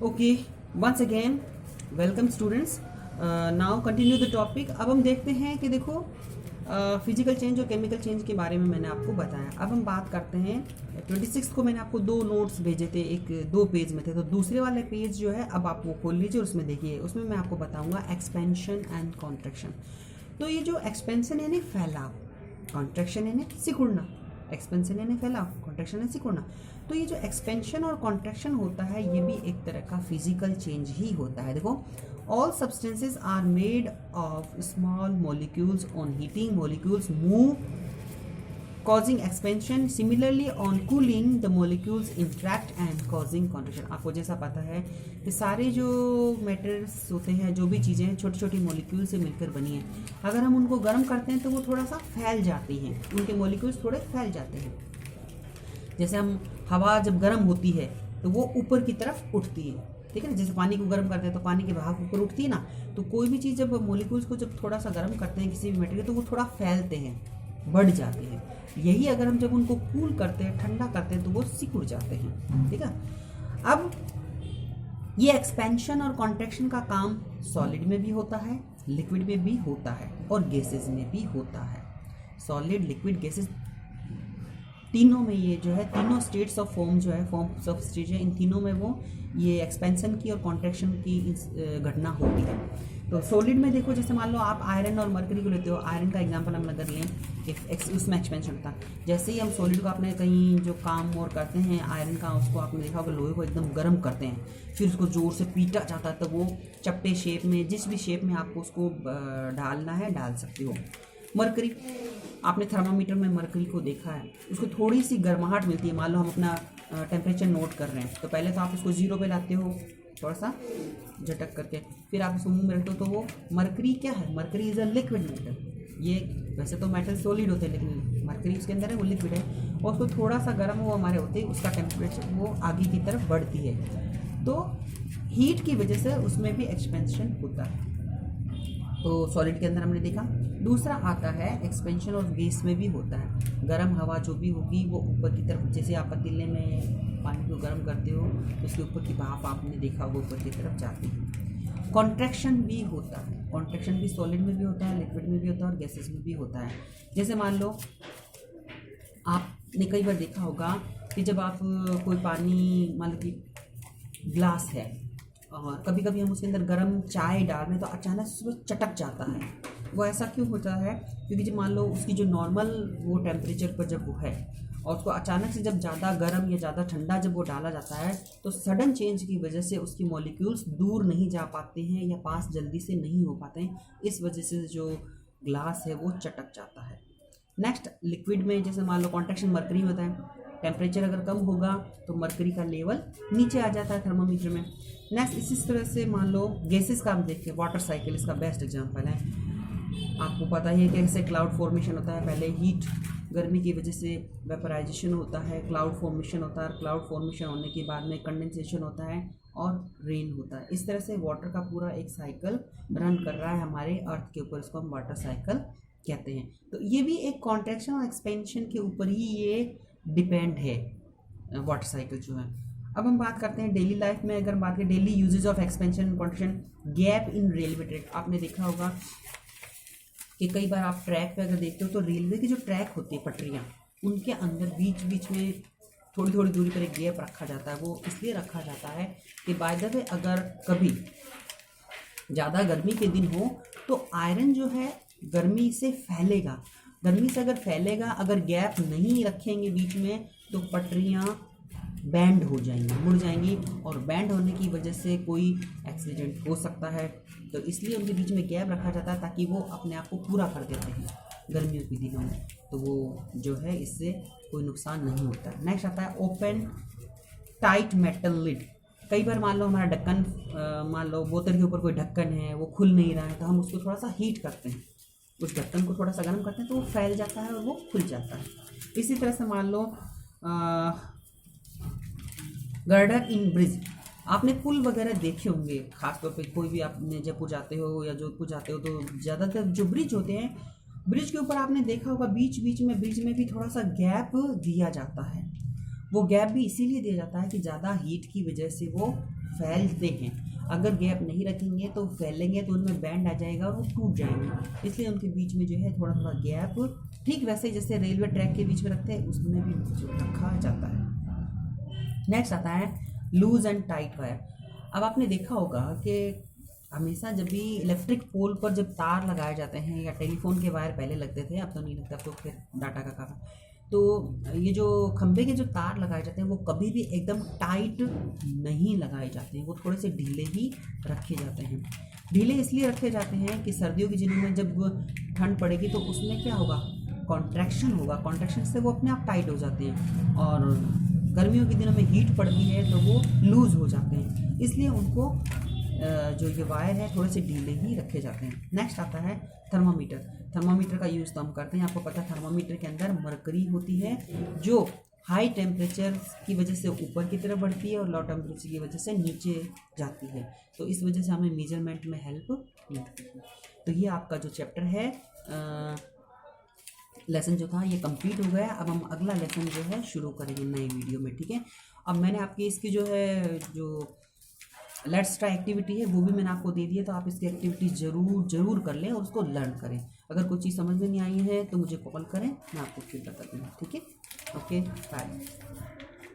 Okay, once again welcome students. Now continue the topic. अब हम देखते हैं कि देखो फिजिकल चेंज और केमिकल चेंज के बारे में मैंने आपको बताया। अब हम बात करते हैं 26 को मैंने आपको 2 नोट्स भेजे थे, एक 2 पेज में थे, तो दूसरे वाले पेज जो है अब आप वो खोल लीजिए और उसमें देखिए, उसमें मैं आपको बताऊंगा एक्सपेंशन एंड कॉन्ट्रैक्शन। तो ये जो एक्सपेंशन यानी फैलाव, कॉन्ट्रैक्शन यानी सिकुड़ना। एक्सपेंशन यानी फैलाव, कॉन्ट्रैक्शन यानी सिकुड़ना। तो ये जो एक्सपेंशन और कॉन्ट्रैक्शन होता है ये भी एक तरह का फिजिकल चेंज ही होता है। देखो, all substances are made of small molecules. On heating, molecules move causing expansion. Similarly, on cooling, the molecules interact and causing contraction. आपको जैसा पता है कि सारे जो मैटर्स होते हैं, जो भी चीज़ें छोटी छोटी मॉलिक्यूल से मिलकर बनी हैं, अगर हम उनको गर्म करते हैं तो वो थोड़ा सा फैल जाती हैं, उनके मॉलिक्यूल्स थोड़े फैल जाते हैं। जैसे हम हवा जब गर्म होती है तो वो ऊपर की तरफ उठती है, ठीक है ना। जैसे पानी को गर्म करते हैं तो पानी की भाप ऊपर उठती है ना। तो कोई भी चीज़ जब मॉलिक्यूल्स को जब थोड़ा सा गर्म करते हैं किसी भी मटेरियल, तो वो थोड़ा फैलते हैं, बढ़ जाते हैं। यही अगर हम जब उनको कूल करते हैं, ठंडा करते हैं, तो वो सिकुड़ जाते हैं, ठीक है। अब ये एक्सपेंशन और कॉन्ट्रैक्शन का काम सॉलिड में भी होता है, लिक्विड में भी होता है और गैसेज में भी होता है। सॉलिड, लिक्विड, गैसेज, तीनों में ये जो है, तीनों स्टेट्स ऑफ फॉर्म जो है, फॉर्म्स ऑफ स्टेज है, इन तीनों में वो ये एक्सपेंशन की और कॉन्ट्रैक्शन की घटना होती है। तो सॉलिड में देखो, जैसे मान लो आप आयरन और मरकरी को लेते हो। आयरन का एग्जांपल हम अगर लें कि उसमें एक्सपेंशन होता है। जैसे ही हम सॉलिड को आपने कहीं जो काम और करते हैं आयरन का, उसको आपने देखा होगा, लोहे को एकदम गर्म करते हैं, फिर उसको ज़ोर से पीटा जाता है, तो वो चपटे शेप में, जिस भी शेप में आपको उसको ढालना है डाल सकते हो। मरकरी, आपने थर्मामीटर में मरकरी को देखा है, उसको थोड़ी सी गर्माहट मिलती है। मान लो हम अपना टेम्परेचर नोट कर रहे हैं, तो पहले तो आप उसको 0 पे लाते हो, थोड़ा सा झटक करके, फिर आप उसको मुंह में रखते हो, तो वो मरकरी क्या है? Mercury is a liquid metal. ये वैसे तो मेटल सॉलिड होते हैं, लेकिन मरकरी उसके अंदर है, वो लिक्विड है। और उसको थोड़ा सा गर्म वो हमारे होते हैं, उसका टेम्परेचर वो आगे की तरफ बढ़ती है, तो हीट की वजह से उसमें भी एक्सपेंशन होता है। तो सॉलिड के अंदर हमने देखा। दूसरा आता है एक्सपेंशन और गैस में भी होता है। गर्म हवा जो भी होगी वो ऊपर की तरफ, जैसे आप पतीले में पानी को गर्म करते हो तो उसके ऊपर की भाप आपने देखा वो ऊपर की तरफ जाती है। कॉन्ट्रैक्शन भी होता है। कॉन्ट्रैक्शन भी सॉलिड में भी होता है, लिक्विड में भी होता है और गैसेस में भी होता है। जैसे मान लो आपने कई बार देखा होगा कि जब आप कोई पानी, मान लो कि ग्लास है और कभी कभी हम उसके अंदर गर्म चाय डाल रहे हैं तो अचानक से वो चटक जाता है। वो ऐसा क्यों होता है? क्योंकि जब मान लो उसकी जो नॉर्मल वो टेम्परेचर पर जब वो है और उसको अचानक से जब ज़्यादा गर्म या ज़्यादा ठंडा जब वो डाला जाता है, तो सडन चेंज की वजह से उसकी मॉलिक्यूल्स दूर नहीं जा पाते हैं या पास जल्दी से नहीं हो पाते हैं। इस वजह से जो ग्लास है वो चटक जाता है। नेक्स्ट, लिक्विड में जैसे मान लो कॉन्ट्रैक्शन मरकरी होता है। टेम्परेचर अगर कम होगा तो मरकरी का लेवल नीचे आ जाता है थर्मामीटर में। नेक्स्ट, इसी तरह से मान लो गैसेस का हम देखते हैं। वाटर साइकिल इसका बेस्ट एग्जांपल है। आपको पता ही है कि कैसे क्लाउड फॉर्मेशन होता है। पहले हीट, गर्मी की वजह से वेपराइजेशन होता है, क्लाउड फॉर्मेशन होता है, क्लाउड फॉर्मेशन होने के बाद में कंडेंसेशन होता है और रेन होता है। इस तरह से वाटर का पूरा एक साइकिल रन कर रहा है हमारे अर्थ के ऊपर, इसको हम वाटर साइकिल कहते हैं। तो ये भी एक कॉन्ट्रैक्शन और एक्सपेंशन के ऊपर ही ये डिपेंड है, वाटर साइकिल जो है। अब हम बात करते हैं डेली लाइफ में। अगर बात करें daily usages of expansion contraction, gap in railway track. आपने देखा होगा कि कई बार आप ट्रैक पे अगर देखते हो तो रेलवे की जो ट्रैक होती है, पटरियाँ, उनके अंदर बीच बीच में थोड़ी थोड़ी दूरी पर एक गैप रखा जाता है। वो इसलिए रखा जाता है कि बाय द वे अगर कभी ज़्यादा गर्मी के दिन हो तो आयरन जो है गर्मी से फैलेगा। गर्मी से अगर फैलेगा, अगर गैप नहीं रखेंगे बीच में, तो पटरियाँ बैंड हो जाएंगी, मुड़ जाएंगी, और बैंड होने की वजह से कोई एक्सीडेंट हो सकता है। तो इसलिए उनके बीच में गैप रखा जाता है ताकि वो अपने आप को पूरा कर देते हैं गर्मियों के दिनों में, तो वो जो है इससे कोई नुकसान नहीं होता। नेक्स्ट आता है ओपन टाइट मेटल लिड। कई बार मान लो हमारा ढक्कन, मान लो बोतल के ऊपर कोई ढक्कन है, वो खुल नहीं रहा है, तो हम उसको थोड़ा सा हीट करते हैं, उस ढक्कन को थोड़ा सा गर्म करते हैं तो वो फैल जाता है और वो खुल जाता है। इसी तरह से मान लो गर्डर इन ब्रिज। आपने पुल वगैरह देखे होंगे, खासतौर पे कोई भी आपने जयपुर जाते हो या जोधपुर जाते हो तो ज़्यादातर जो ब्रिज होते हैं, ब्रिज के ऊपर आपने देखा होगा बीच बीच में ब्रिज में भी थोड़ा सा गैप दिया जाता है। वो गैप भी इसीलिए दिया जाता है कि ज़्यादा हीट की वजह से वो फैलते हैं। अगर गैप नहीं रखेंगे तो फैलेंगे तो उनमें बैंड आ जाएगा और वो टूट जाएंगे, इसलिए उनके बीच में जो है थोड़ा थोड़ा गैप, ठीक वैसे जैसे रेलवे ट्रैक के बीच में रखते हैं उसमें भी जो रखा जाता है। नेक्स्ट आता है लूज एंड टाइट वायर। अब आपने देखा होगा कि हमेशा जब भी इलेक्ट्रिक पोल पर जब तार लगाए जाते हैं, या टेलीफोन के वायर पहले लगते थे, अब तो नहीं लगता, तो फिर डाटा का काम, तो ये जो खंभे के जो तार लगाए जाते हैं वो कभी भी एकदम टाइट नहीं लगाए जाते हैं, वो थोड़े से ढीले ही रखे जाते हैं। ढीले इसलिए रखे जाते हैं कि सर्दियों के दिनों में जब ठंड पड़ेगी तो उसमें क्या होगा, कॉन्ट्रैक्शन होगा, कॉन्ट्रैक्शन से वो अपने आप टाइट हो जाते हैं, और गर्मियों के दिनों में हीट पड़ती है तो वो लूज़ हो जाते हैं, इसलिए उनको जो ये वायर है थोड़े से ढीले ही रखे जाते हैं। नेक्स्ट आता है थर्मामीटर। थर्मामीटर का यूज़ तो हम करते हैं, आपको पता है थर्मामीटर के अंदर मरकरी होती है जो हाई टेम्परेचर की वजह से ऊपर की तरफ बढ़ती है और लो टेम्परेचर की वजह से नीचे जाती है, तो इस वजह से हमें मेजरमेंट में हेल्प मिलती है। तो ये आपका जो चैप्टर है लेसन जो था ये कंप्लीट हो गया। अब हम अगला लेसन जो है शुरू करेंगे नई वीडियो में, ठीक है। अब मैंने आपकी इसकी जो है जो लेट्स ट्राई एक्टिविटी है वो भी मैंने आपको दे दी है, तो आप इसकी एक्टिविटी ज़रूर कर लें और उसको लर्न करें। अगर कोई चीज़ समझ में नहीं आई है तो मुझे कॉल करें, मैं आपको फिर बता दूँगा, ठीक है। Okay, bye.